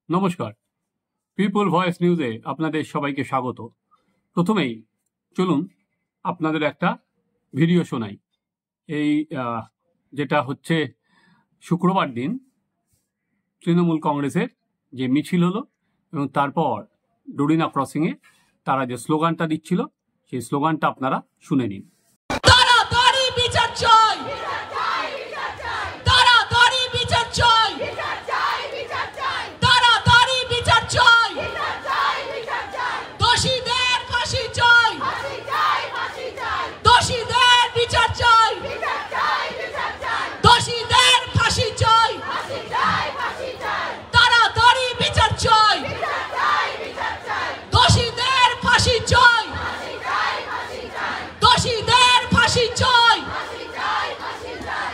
নমস্কার, people voice নিউজে আপনাদের সবাইকে স্বাগত। প্রথমেই চলুন আপনাদের একটা ভিডিও শোনাই। এই যেটা হচ্ছে শুক্রবার দিন তৃণমূল কংগ্রেসের যে মিছিল হলো এবং তারপর ডোরিনা ক্রসিংয়ে তারা যে স্লোগানটা দিচ্ছিল সেই স্লোগানটা আপনারা শুনে নিন। তাড়াতাড়ি বিচার চাই, তাড়াতাড়ি বিচার চাই, তাড়াতাড়ি বিচার চাই, দোষীদের ফাঁসি চাই, দোষীদের বিচার চাই, দোষীদের ফাঁসি চাই, তাড়াতাড়ি বিচার চাই, দোষীদের ফাঁসি চাই, দোষীদের ফাঁসি চাই,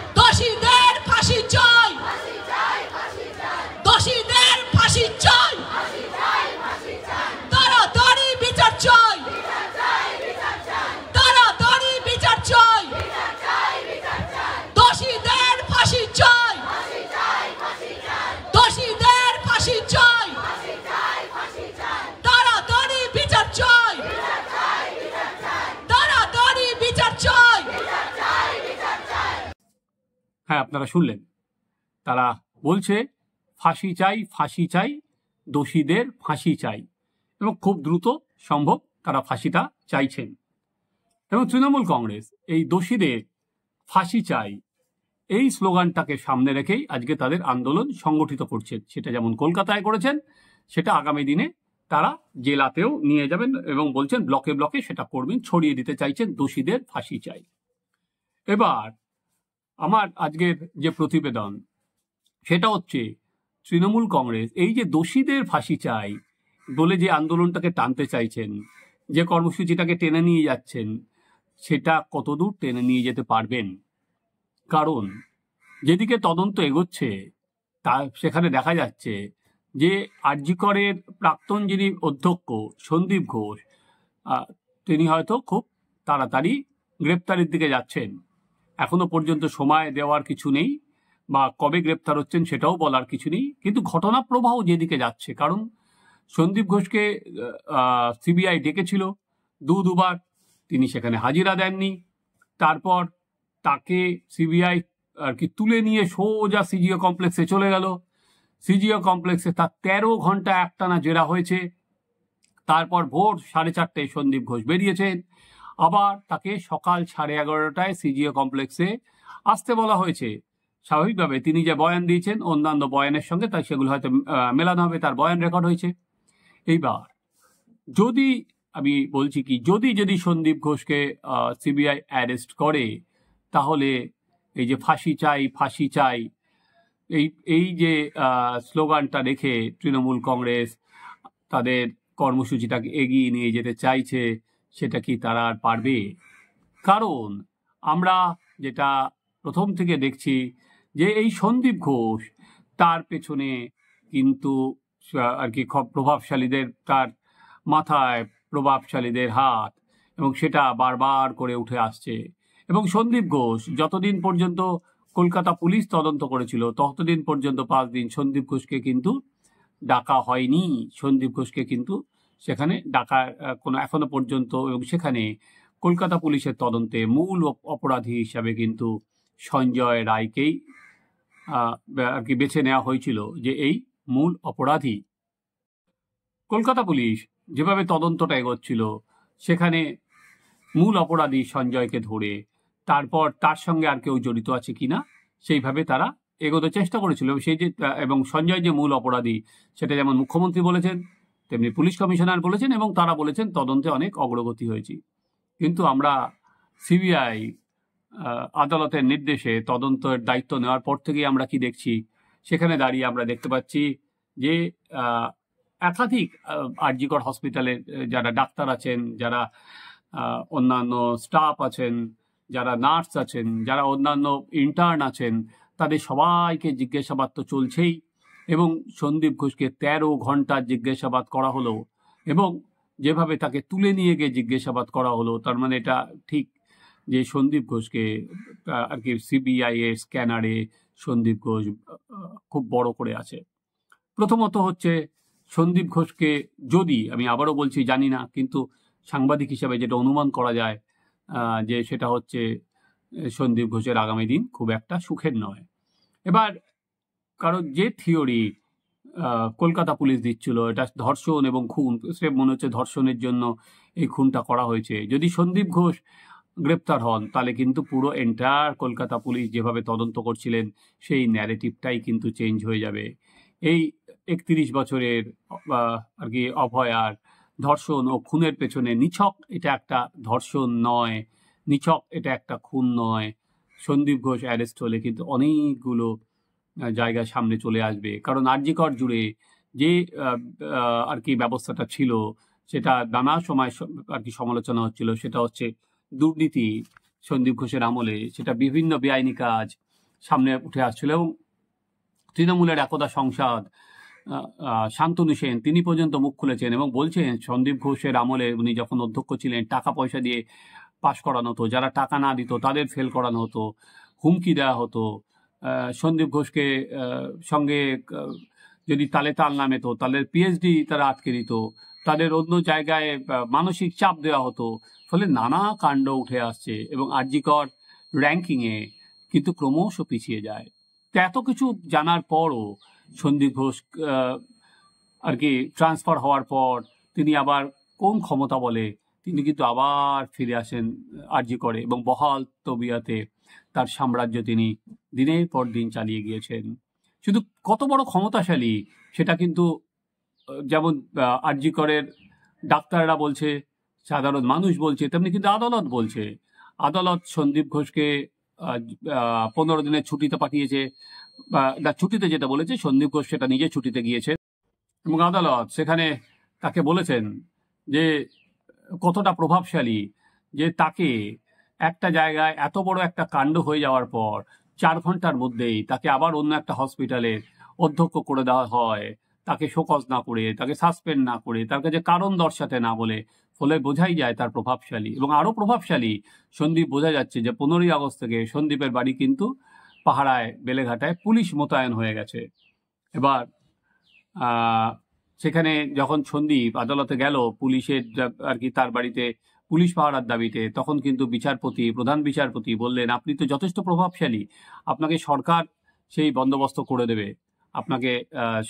দোষীদের ফাঁসি চাই, দোষীদের ফাঁসি চাই, তাড়াতাড়ি বিচার চাই, তাড়াতাড়ি বিচার চাই, দোষীদের ফাঁসি চাই, দোষীদের ফাঁসি চাই, তাড়াতাড়ি বিচার চাই, তাড়াতাড়ি বিচার চাই। হ্যাঁ, আপনারা শুনলেন, তারা বলছে ফাঁসি চাই, ফাঁসি চাই, দোষীদের ফাঁসি চাই এবং খুব দ্রুত সম্ভব তারা ফাঁসিটা চাইছেন। এবং তৃণমূল কংগ্রেস এই দোষীদের ফাঁসি চাই এই স্লোগানটাকে সামনে রেখেই আজকে তাদের আন্দোলন সংগঠিত করছেন। সেটা যেমন কলকাতায় করেছেন, সেটা আগামী দিনে তারা জেলাতেও নিয়ে যাবেন এবং বলছেন ব্লকে ব্লকে সেটা করবেন, ছড়িয়ে দিতে চাইছেন দোষীদের ফাঁসি চাই। এবার আমার আজকের যে প্রতিবেদন সেটা হচ্ছে তৃণমূল কংগ্রেস এই যে দোষীদের ফাঁসি চাই বলে যে আন্দোলনটাকে টানতে চাইছেন, যে কর্মসূচিটাকে টেনে নিয়ে যাচ্ছেন, সেটা কতদূর টেনে নিয়ে যেতে পারবেন। কারণ যেদিকে তদন্ত এগোচ্ছে তা সেখানে দেখা যাচ্ছে যে আরজি করের প্রাক্তন যিনি অধ্যক্ষ সন্দীপ ঘোষ, তিনি হয়তো খুব তাড়াতাড়ি গ্রেপ্তারের দিকে যাচ্ছেন। এখনো পর্যন্ত সময় দেওয়ার কিছু নেই বা কবে গ্রেপ্তার হচ্ছেন সেটাও বলার কিছু নেই, কিন্তু ঘটনা প্রবাহ যেদিকে যাচ্ছে, কারণ সন্দীপ ঘোষকে সিবিআই ডেকেছিল দুবার, তিনি সেখানে হাজিরা দেননি। তারপর তাকে সিবিআই আর কি তুলে নিয়ে সোজা সিজিও কমপ্লেক্সে চলে গেল। সিজিও কমপ্লেক্সে তার 13 ঘন্টা একটানা জেরা হয়েছে। তারপর ভোর 4:30টায় সন্দীপ ঘোষ বেরিয়েছেন। আবার তাকে সকাল 11:30টায় সিজিও কমপ্লেক্সে আসতে বলা হয়েছে। স্বাভাবিকভাবে তিনি যে বয়ান দিয়েছেন অন্যান্য বয়ানের সঙ্গে তাই সেগুলো হয়তো মেলানো হবে, তার বয়ান রেকর্ড হয়েছে। এইবার যদি আমি বলছি কি, যদি সন্দীপ ঘোষকে সিবিআই অ্যারেস্ট করে, তাহলে এই যে ফাঁসি চাই ফাঁসি চাই এই যে স্লোগানটা রেখে তৃণমূল কংগ্রেস তাদের কর্মসূচিটাকে এগিয়ে নিয়ে যেতে চাইছে, সেটা কি তারা আর পারবে? কারণ আমরা যেটা প্রথম থেকে দেখছি যে এই সন্দীপ ঘোষ, তার পেছনে কিন্তু আর কি প্রভাবশালীদের, তার মাথায় প্রভাবশালীদের হাত, এবং সেটা বারবার করে উঠে আসছে। এবং সন্দীপ ঘোষ যতদিন পর্যন্ত কলকাতা পুলিশ তদন্ত করেছিল ততদিন পর্যন্ত 5 দিন সন্দীপ ঘোষকে কিন্তু ডাকা হয়নি। সন্দীপ ঘোষকে কিন্তু সেখানে ডাকা কোনো এখনো পর্যন্ত, এবং সেখানে কলকাতা পুলিশের তদন্তে মূল অপরাধী হিসাবে কিন্তু সঞ্জয় রায়কেই আর কি বেছে নেওয়া হয়েছিল যে এই মূল অপরাধী। কলকাতা পুলিশ যেভাবে তদন্তটা এগোচ্ছিল সেখানে মূল অপরাধী সঞ্জয়কে ধরে তারপর তার সঙ্গে আর কেউ জড়িত আছে কিনা সেইভাবে তারা এগোতে চেষ্টা করেছিল। সেই যে এবং সঞ্জয় যে মূল অপরাধী সেটা যেমন মুখ্যমন্ত্রী বলেছেন, তেমনি পুলিশ কমিশনার বলেছেন, এবং তারা বলেছেন তদন্তে অনেক অগ্রগতি হয়েছে। কিন্তু আমরা সিবিআই আদালতের নির্দেশে তদন্তের দায়িত্ব নেওয়ার পর থেকেই আমরা কি দেখছি, সেখানে দাঁড়িয়ে আমরা দেখতে পাচ্ছি যে একাধিক আরজি কর হসপিটালের যারা ডাক্তার আছেন, যারা অন্যান্য স্টাফ আছেন, যারা নার্স আছেন, যারা অন্যান্য ইন্টার্ন আছেন, তাদের সবাইকে জিজ্ঞাসাবাদ তো চলছেই। এবং সন্দীপ ঘোষকে 13 ঘন্টা জিজ্ঞাসাবাদ করা হলো, এবং যেভাবে তাকে তুলে নিয়ে গিয়ে জিজ্ঞাসাবাদ করা হলো, তার মানে এটা ঠিক যে সন্দীপ ঘোষকে আর কি সিবিআই এর স্ক্যানারে সন্দীপ ঘোষ খুব বড় করে আছে। প্রথমত হচ্ছে সন্দীপ ঘোষকে, যদি আমি আবারও বলছি জানি না, কিন্তু সাংবাদিক হিসাবে যেটা অনুমান করা যায় যে সেটা হচ্ছে সন্দীপ ঘোষের আগামী দিন খুব একটা সুখের নয়। এবার কারণ যে থিওরি কলকাতা পুলিশ দিচ্ছিল, এটা ধর্ষণ এবং খুন, সে মনে হচ্ছে ধর্ষণের জন্য এই খুনটা করা হয়েছে। যদি সন্দীপ ঘোষ গ্রেপ্তার হন তাহলে কিন্তু পুরো এন্টায়ার কলকাতা পুলিশ যেভাবে তদন্ত করছিলেন সেই ন্যারেটিভটাই কিন্তু চেঞ্জ হয়ে যাবে। এই 31 বছরের আর কি অভয়ার ধর্ষণ ও খুনের পেছনে নিছক এটা একটা ধর্ষণ নয়, নিছক এটা একটা খুন নয়। সন্দীপ ঘোষ অ্যারেস্ট হলে কিন্তু অনেকগুলো জায়গা সামনে চলে আসবে। কারণ আরজিকর জুড়ে যে আর কি ব্যবস্থাটা ছিল সেটা নানা সময় আর কি সমালোচনা হচ্ছিল, সেটা হচ্ছে দুর্নীতি সন্দীপ ঘোষের আমলে, সেটা বিভিন্ন বেআইনি কাজ সামনে উঠে আসছিল। এবং তৃণমূলের একদা সংসদ শান্তনু সেন তিনি পর্যন্ত মুখ খুলেছেন এবং বলছেন সন্দীপ ঘোষের আমলে উনি যখন অধ্যক্ষ ছিলেন টাকা পয়সা দিয়ে পাশ করানো হতো, যারা টাকা না দিত তাদের ফেল করানো হতো, হুমকি দেওয়া হতো। সন্দীপ ঘোষকে সঙ্গে যদি তালে তাল না মেতো তাহলে পিএইচডি তারা আটকে দিত, তাদের অন্য জায়গায় মানসিক চাপ দেওয়া হতো। ফলে নানা কাণ্ড উঠে আসছে এবং আরজিকর র্যাঙ্কিংয়ে কিন্তু ক্রমশ পিছিয়ে যায়। তো এত কিছু জানার পরও সন্দীপ ঘোষ আর কি ট্রান্সফার হওয়ার পর তিনি আবার কোন ক্ষমতা বলে তিনি কিন্তু আবার ফিরে আসেন আরজিকরে এবং বহাল তবিয়তে তার সাম্রাজ্য তিনি দিনের পর দিন চালিয়ে গিয়েছেন। শুধু কত বড় ক্ষমতাশালী সেটা কিন্তু যেমন আরজিকরের ডাক্তাররা বলছে, সাধারণ মানুষ বলছে, তেমনি কিন্তু আদালত বলছে। আদালত সন্দীপ ঘোষকে 15 দিনের ছুটিতে পাঠিয়েছে, বা ছুটিতে যেটা বলেছে সন্দীপ ঘোষ সেটা নিজে ছুটিতে গিয়েছে এবং আদালত সেখানে তাকে বলেছেন যে কতটা প্রভাবশালী, যে তাকে একটা জায়গায় এত বড় একটা কাণ্ড হয়ে যাওয়ার পর 4 ঘন্টার মধ্যেই তাকে আবার অন্য একটা হসপিটালে অধ্যক্ষ করে দেওয়া হয়, তাকে শোকজ না করে, তাকে সাসপেন্ড না করে, তার কাছে কারণ দর্শাতে না বলে। ফলে বোঝাই যায় তার প্রভাবশালী। এবং আরও প্রভাবশালী সন্দীপ, বোঝা যাচ্ছে যে 15ই আগস্ট থেকে সন্দীপের বাড়ি কিন্তু পাহাড়ায় বেলেঘাটায় পুলিশ মোতায়েন হয়ে গেছে। এবার সেখানে যখন সন্দীপ আদালতে গেল পুলিশের আর কি তার বাড়িতে পুলিশ পাহারার দাবিতে, তখন কিন্তু বিচারপতি, প্রধান বিচারপতি বললেন আপনি তো যথেষ্ট প্রভাবশালী, আপনাকে সরকার সেই বন্দোবস্ত করে দেবে, আপনাকে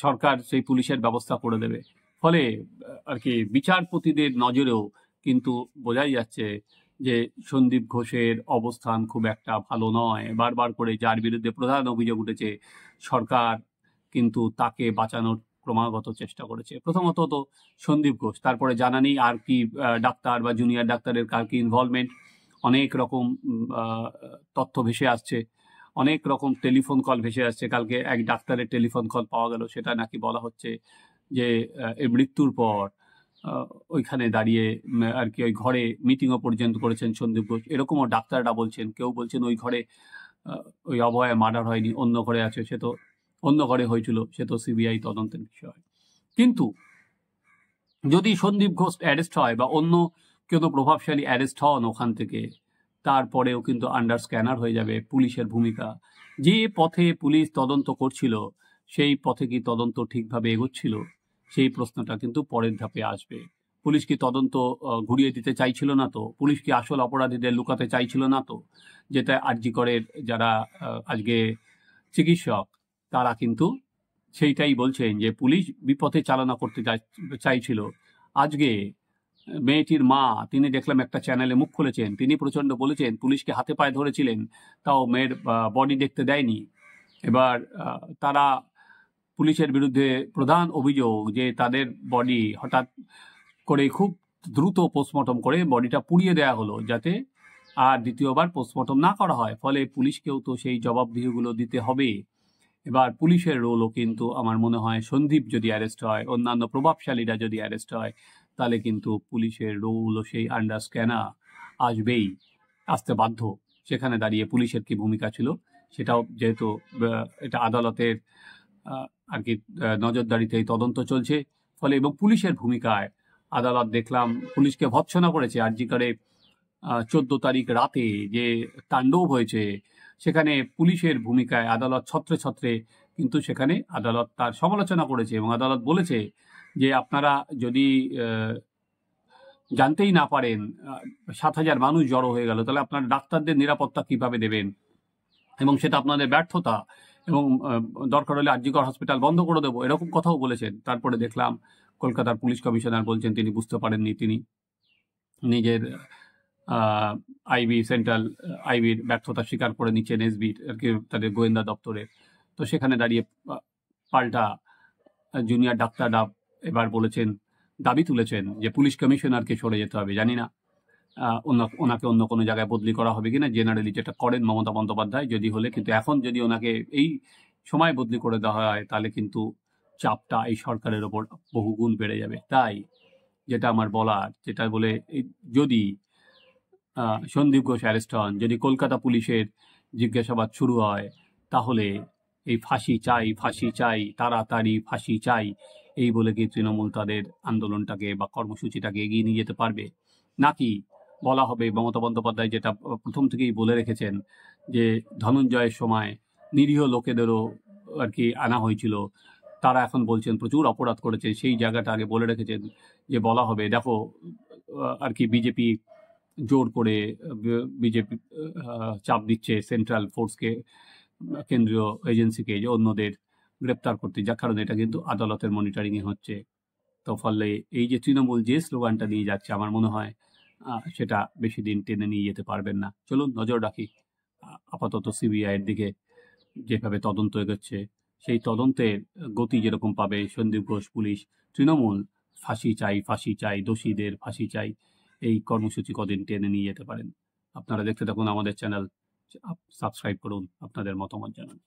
সরকার সেই পুলিশের ব্যবস্থা করে দেবে। ফলে আর কি বিচারপতিদের নজরেও কিন্তু বোঝাই যাচ্ছে যে সন্দীপ ঘোষের অবস্থান খুব একটা ভালো নয়। বারবার করে যার বিরুদ্ধে প্রধান অভিযোগ উঠেছে সরকার কিন্তু তাকে বাঁচানোর ক্রমাগত চেষ্টা করেছে। প্রথমত তো সন্দীপ ঘোষ, তারপরে জানা নেই আর কি ডাক্তার বা জুনিয়র ডাক্তারের কার কি ইনভলভমেন্ট। অনেক রকম তথ্য ভেসে আসছে, অনেক রকম টেলিফোন কল ভেসে আসছে। কালকে এক ডাক্তারের টেলিফোন কল পাওয়া গেল, সেটা নাকি বলা হচ্ছে যে এর মৃত্যুর পর ওইখানে দাঁড়িয়ে আর কি ওই ঘরে মিটিংও পর্যন্ত করেছেন সন্দীপ ঘোষ, এরকমও ডাক্তাররা বলছেন। কেউ বলছেন ওই ঘরে ওই অভয়া মার্ডার হয়নি, অন্য ঘরে আছে, সে তো অন্য ঘরে হয়েছিল, সে তো সিবিআই তদন্তের বিষয়। কিন্তু যদি সন্দীপ ঘোষ অ্যারেস্ট হয় বা অন্য কোনো প্রভাবশালী অ্যারেস্ট হন ওখান থেকে, তারপরেও কিন্তু আন্ডার স্ক্যানার হয়ে যাবে পুলিশের ভূমিকা। যে পথে পুলিশ তদন্ত করছিল সেই পথে কি তদন্ত ঠিকভাবে এগোচ্ছিল, সেই প্রশ্নটা কিন্তু পরের ধাপে আসবে। পুলিশ কি তদন্ত ঘুরিয়ে দিতে চাইছিল না তো? পুলিশ কি আসল অপরাধীদের লুকাতে চাইছিল না তো? যেটা আরজিকরের যারা আজকে চিকিৎসক তারা কিন্তু সেইটাই বলছেন যে পুলিশ বিপথে চালনা করতে চাইছিল। আজকে মেয়েটির মা, তিনি দেখলাম একটা চ্যানেলে মুখ খুলেছেন, তিনি প্রচণ্ড বলেছেন পুলিশকে হাতে পায়ে ধরেছিলেন, তাও মেয়ের বডি দেখতে দেয়নি। এবার তারা পুলিশের বিরুদ্ধে প্রধান অভিযোগ যে তাদের বডি হঠাৎ করে খুব দ্রুত পোস্টমর্টম করে বডিটা পুড়িয়ে দেওয়া হলো, যাতে আর দ্বিতীয়বার পোস্টমর্টম না করা হয়। ফলে পুলিশকেও তো সেই জবাবদিহিগুলো দিতে হবে। এবার পুলিশের রোলও কিন্তু আমার মনে হয় সন্দীপ যদি অ্যারেস্ট হয়, অন্যান্য প্রভাবশালীরা যদি অ্যারেস্ট হয়, তাহলে কিন্তু পুলিশের রোলও সেই আন্ডার স্ক্যানার আসবেই, আসতে বাধ্য। সেখানে দাঁড়িয়ে পুলিশের কি ভূমিকা ছিল সেটাও, যেহেতু এটা আদালতের আর কি নজরদারিতেই তদন্ত চলছে, ফলে এবং পুলিশের ভূমিকায় আদালত দেখলাম পুলিশকে ভৎসনা করেছে। আরজিকরে 14 তারিখ রাতে যে তাণ্ডব হয়েছে সেখানে পুলিশের ভূমিকায় আদালত ছত্রে ছত্রে কিন্তু সেখানে আদালত তার সমালোচনা করেছে এবং আদালত বলেছে যে আপনারা যদি জানতেই না পারেন 7,000 মানুষ জড়ো হয়ে গেল, তাহলে আপনারা ডাক্তারদের নিরাপত্তা কিভাবে দেবেন, এবং সেটা আপনাদের ব্যর্থতা, এবং দরকার হলে আর.জি.কর হসপিটাল বন্ধ করে দেবো, এরকম কথাও বলেছেন। তারপরে দেখলাম কলকাতার পুলিশ কমিশনার বলছেন তিনি বুঝতে পারেননি, তিনি নিজের আইবি সেন্ট্রাল আইবির ব্যর্থতা স্বীকার করে নিচ্ছেন এসবির আর কি, তাদের গোয়েন্দা দপ্তরের। তো সেখানে দাঁড়িয়ে পাল্টা জুনিয়র ডাক্তাররা এবার বলেছেন, দাবি তুলেছেন যে পুলিশ কমিশনারকে সরে যেতে হবে। জানি না ওনাকে অন্য কোনো জায়গায় বদলি করা হবে কিনা, জেনারেলি যেটা করেন মমতা বন্দ্যোপাধ্যায় যদি হলে, কিন্তু এখন যদি ওনাকে এই সময় বদলি করে দেওয়া হয় তাহলে কিন্তু চাপটা এই সরকারের ওপর বহুগুণ বেড়ে যাবে। তাই যেটা আমার বলার, যেটা বলে যদি সন্দীপ ঘোষ অ্যারেস্ট হন, যদি কলকাতা পুলিশের জিজ্ঞাসাবাদ শুরু হয়, তাহলে এই ফাঁসি চাই, ফাঁসি চাই, তাড়াতাড়ি ফাঁসি চাই, এই বলে কি তৃণমূল তাদের আন্দোলনটাকে বা কর্মসূচিটাকে এগিয়ে নিয়ে যেতে পারবে? নাকি বলা হবে মমতা বন্দ্যোপাধ্যায় যেটা প্রথম থেকেই বলে রেখেছেন যে ধনঞ্জয়ের সময় নিরীহ লোকেদেরও আর কি আনা হয়েছিল, তারা এখন বলছেন প্রচুর অপরাধ করেছে, সেই জায়গাটা আগে বলে রেখেছেন যে বলা হবে দেখো আর কি বিজেপি জোর করে বিজেপি চাপ দিচ্ছে সেন্ট্রাল ফোর্সকে, কেন্দ্রীয় এজেন্সিকে, যে অন্যদের গ্রেপ্তার করতে, যার কারণে এটা কিন্তু আদালতের মনিটরিংয়ে হচ্ছে। তো ফলে এই যে তৃণমূল যে স্লোগানটা নিয়ে যাচ্ছে, আমার মনে হয় সেটা বেশি দিন টেনে নিয়ে যেতে পারবেন না। চলুন নজর রাখি আপাতত সিবিআইয়ের দিকে, যেভাবে তদন্ত এগোচ্ছে, সেই তদন্তের গতি যেরকম পাবে সন্দীপ ঘোষ পুলিশ, তৃণমূল ফাঁসি চাই, ফাঁসি চাই, দোষীদের ফাঁসি চাই, এই কর্মসূচি কদিন টেনে নিয়ে যেতে পারেন। আপনারা দেখতে থাকুন আমাদের চ্যানেল, সাবস্ক্রাইব করুন, আপনাদের মতামত জানান।